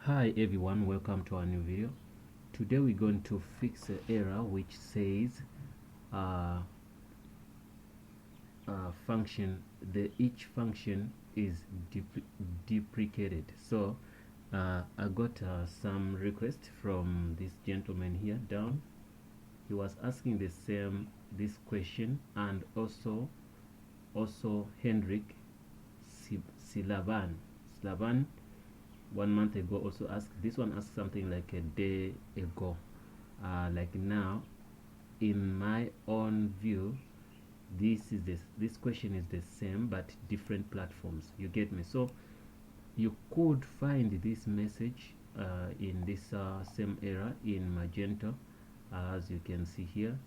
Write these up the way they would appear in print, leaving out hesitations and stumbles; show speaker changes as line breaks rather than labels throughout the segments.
Hi everyone, welcome to our new video. Today we're going to fix an error which says function, each function is deprecated. So I got some request from this gentleman here down. He was asking this question, and also Hendrik Silavan 1 month ago also asked. This one asked something like a day ago. Like now, in my own view, this question is the same but different platforms. You get me? So you could find this message in this same error in Magento. As you can see here,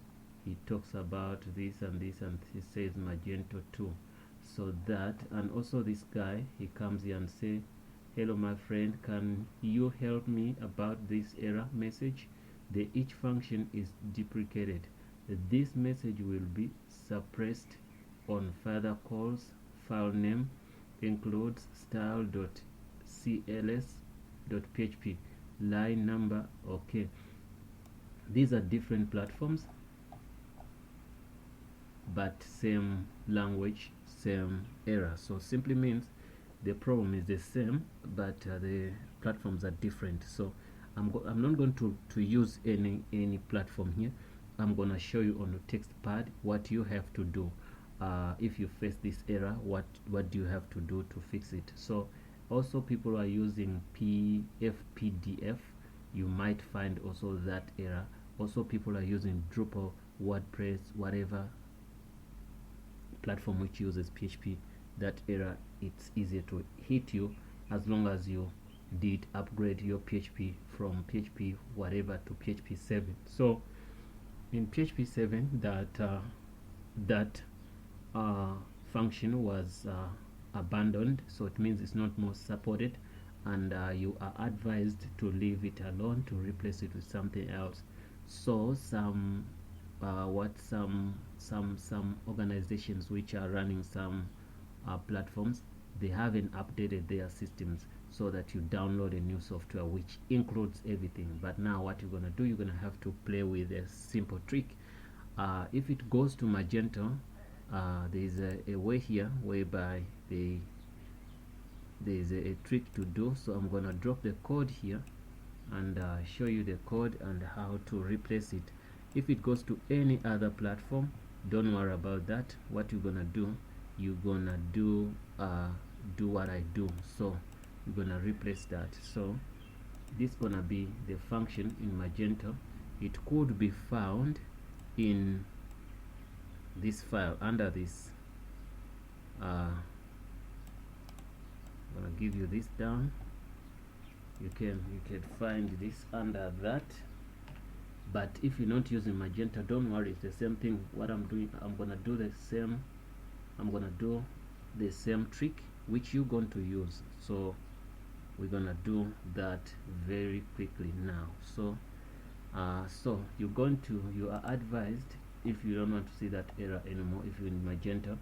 he talks about this and this, and he says Magento 2. So that, and also this guy, he comes here and say, hello my friend, can you help me about this error message? The each function is deprecated. This message will be suppressed on further calls. File name includes style.cls.php. Line number, okay. These are different platforms but same language, same error. So simply means the problem is the same but the platforms are different. So I'm not going to use any platform here. I'm gonna show you on the text pad what you have to do if you face this error. What do you have to do to fix it? So also people are using FPDF. You might find also that error. Also people are using Drupal, WordPress, whatever platform which uses PHP. That error, it's easier to hit you as long as you did upgrade your PHP from PHP whatever to PHP 7. So in PHP 7, that function was abandoned, so it means it's not more supported, and you are advised to leave it alone, to replace it with something else. So some organizations which are running some platforms, they haven't updated their systems so that you download a new software which includes everything. But now what you're gonna do, you're gonna have to play with a simple trick. If it goes to Magento, there's a way here whereby there's a trick to do. So I'm gonna drop the code here and show you the code and how to replace it. If it goes to any other platform, don't worry about that. What you're gonna do, you're gonna do what I do. So you're gonna replace that. So this gonna be the function in Magento. It could be found in this file under this. I'm gonna give you this down. You can find this under that. But if you're not using Magento, don't worry, it's the same thing. What I'm doing, I'm gonna do the same. I'm gonna do the same trick which you're going to use. So we're gonna do that very quickly now. So so you are advised, if you don't want to see that error anymore, if you're in Magento,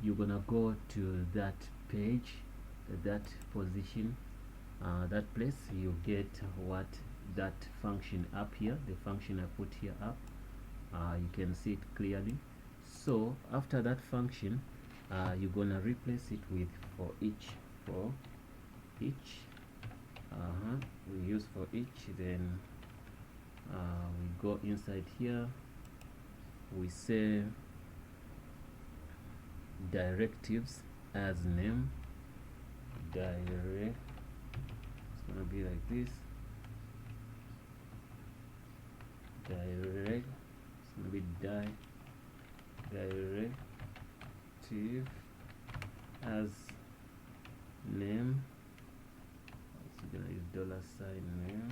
you're gonna go to that page, that position, that place. You get what that function up here, the function I put here up. You can see it clearly. So after that function, you're gonna replace it with for each. We use for each. Then we go inside here, we say directives as name. Direct, it's gonna be like this. Direct, it's gonna be directive as name. So you're gonna use $name.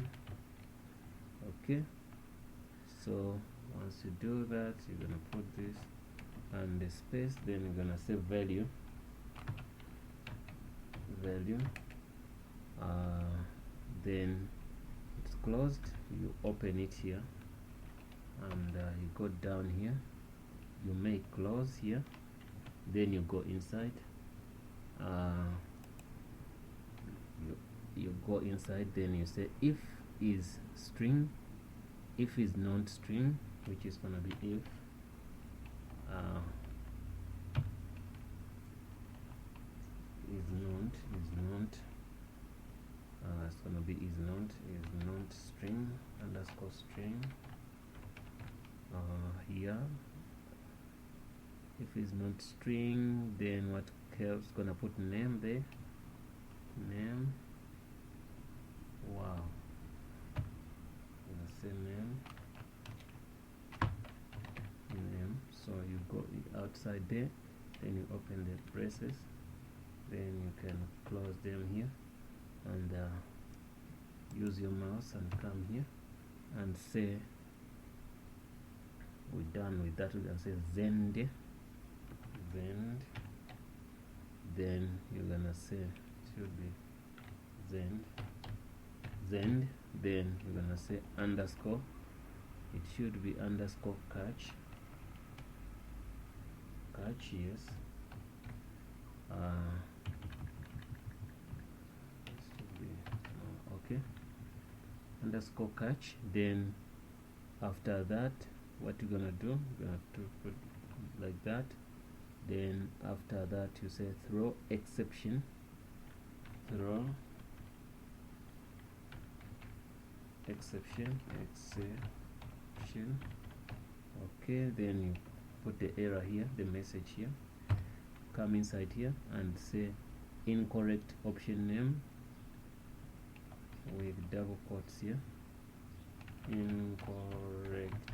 Okay, so once you do that, you're gonna put this and the space, then you're gonna say value. Then it's closed. You open it here and you go down here, you make close here, then you go inside, you go go inside, then you say if is string, if is non-string, which is gonna be if is not it's gonna be is not string underscore string here. If it's not string, then what else? Gonna put name there, name. Wow, gonna say name. So you go outside there, then you open the braces, then you can close them here and use your mouse and come here and say we're done with that. We can say zend, then you're gonna say it should be zend, then you're gonna say underscore, it should be underscore catch, yes. Okay, underscore catch. Then after that, what you're gonna do, you're gonna put like that. Then after that, you say throw exception, okay. Then you put the error here, the message here, come inside here and say incorrect option name with double quotes here, incorrect,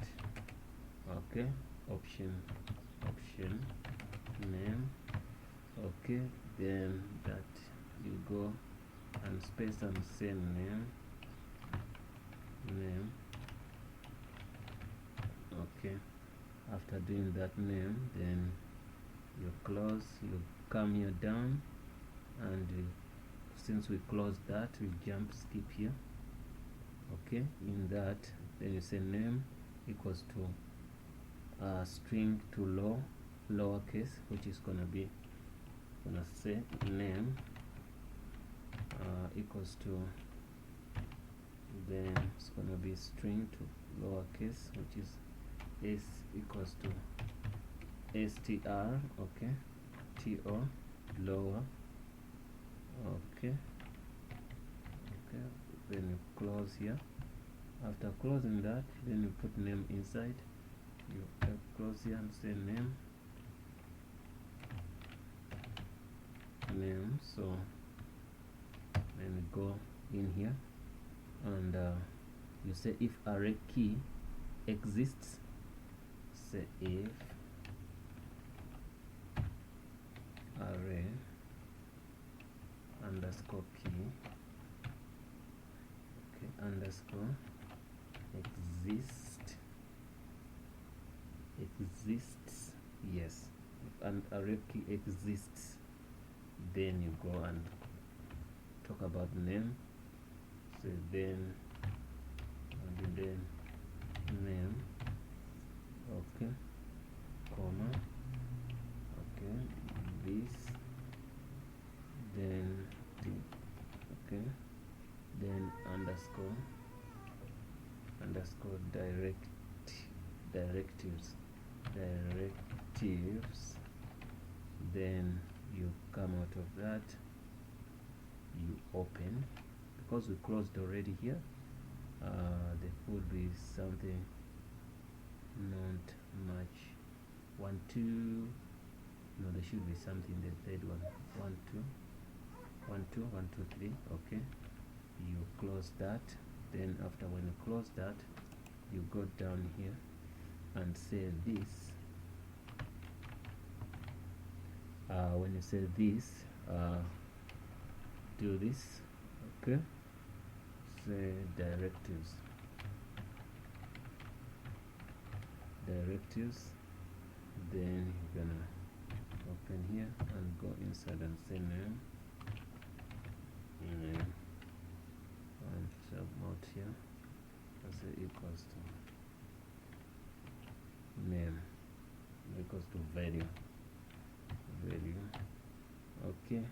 okay, option name, okay. Then that you go and space and say name, okay. After doing that name, then you close, you come here down, and since we closed that, we jump skip here, okay. In that, then you say name equals to string to lowercase, which is gonna say name equals to, then it's gonna be string to lowercase, which is s equals to str, okay, to lower, okay. Then you close here. After closing that, then you put name inside, you close here and say name. So then we go in here and you say if array key exists, say if array underscore key, okay, underscore exists, yes. If an array key exists, then you go and talk about name, so then name, okay, comma, okay, this, then okay, then underscore directives, then you come out of that, you open, because we closed already here. There could be something not much, 1 2, no, there should be something, the third one, 1 2 1 2 1 2 3, okay. You close that. Then after when you close that, you go down here and say this. When you say this, do this, okay. Say directives, then you're gonna open here and go inside and say name, and submit here and say equals to name equals to value, okay.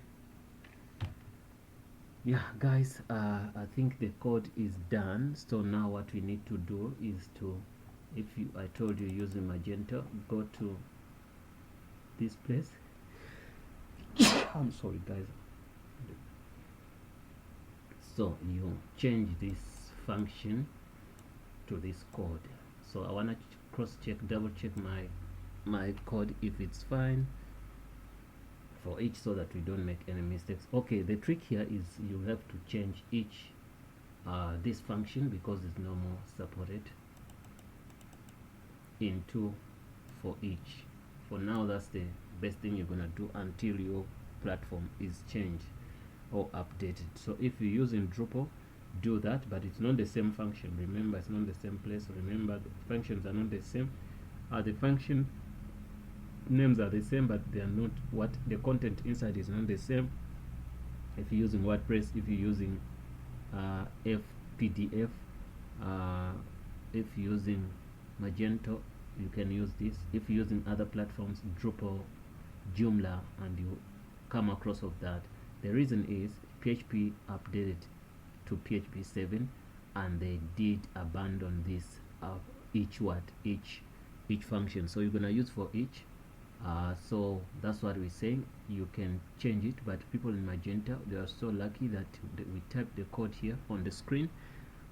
Yeah guys, I think the code is done. So now what we need to do is to, if you, I told you using Magento, go to this place. I'm sorry guys. So you change this function to this code. So I want to cross check, double check my code if it's fine for each, so that we don't make any mistakes. Okay, the trick here is you have to change each this function, because it's no more supported, into for each. For now, that's the best thing you're gonna do until your platform is changed or updated. So if you're using Drupal, do that, but it's not the same function. Remember, it's not the same place. Remember, the functions are not the same. The function names are the same, but they are not, what the content inside is not the same. If you're using WordPress, if you're using FPDF, if you're using Magento, you can use this. If you're using other platforms, Drupal, Joomla, and you come across of that, the reason is PHP updated to PHP 7, and they did abandon this each function. So you're gonna use for each. So that's what we're saying. You can change it, but people in Magento, they are so lucky that we type the code here on the screen.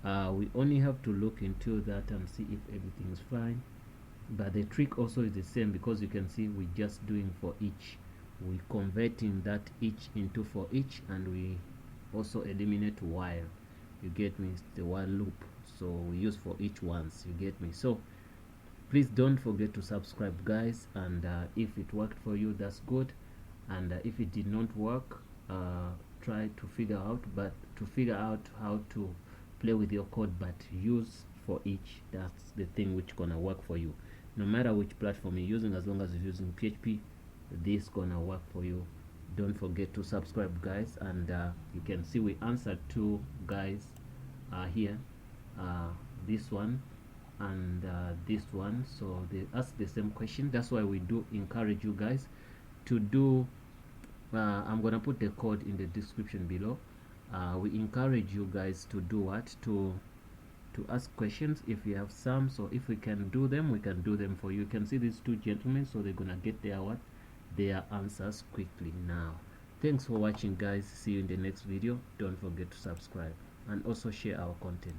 We only have to look into that and see if everything is fine. But the trick also is the same, because you can see we're just doing for each. We converting that each into for each, and we also eliminate while. You get me? It's the while loop. So we use for each once. You get me? So please don't forget to subscribe guys, and if it worked for you, that's good, and if it did not work, try to figure out how to play with your code, but use for each. That's the thing which gonna work for you, no matter which platform you're using. As long as you're using PHP, this gonna work for you. Don't forget to subscribe guys, and you can see we answered two guys here, this one and this one. So they ask the same question. That's why we do encourage you guys to do I'm gonna put the code in the description below. We encourage you guys to do what, to ask questions if you have some. So if we can do them, we can do them for you. You can see these two gentlemen, so they're gonna get their answers quickly now. Thanks for watching guys. See you in the next video. Don't forget to subscribe and also share our content.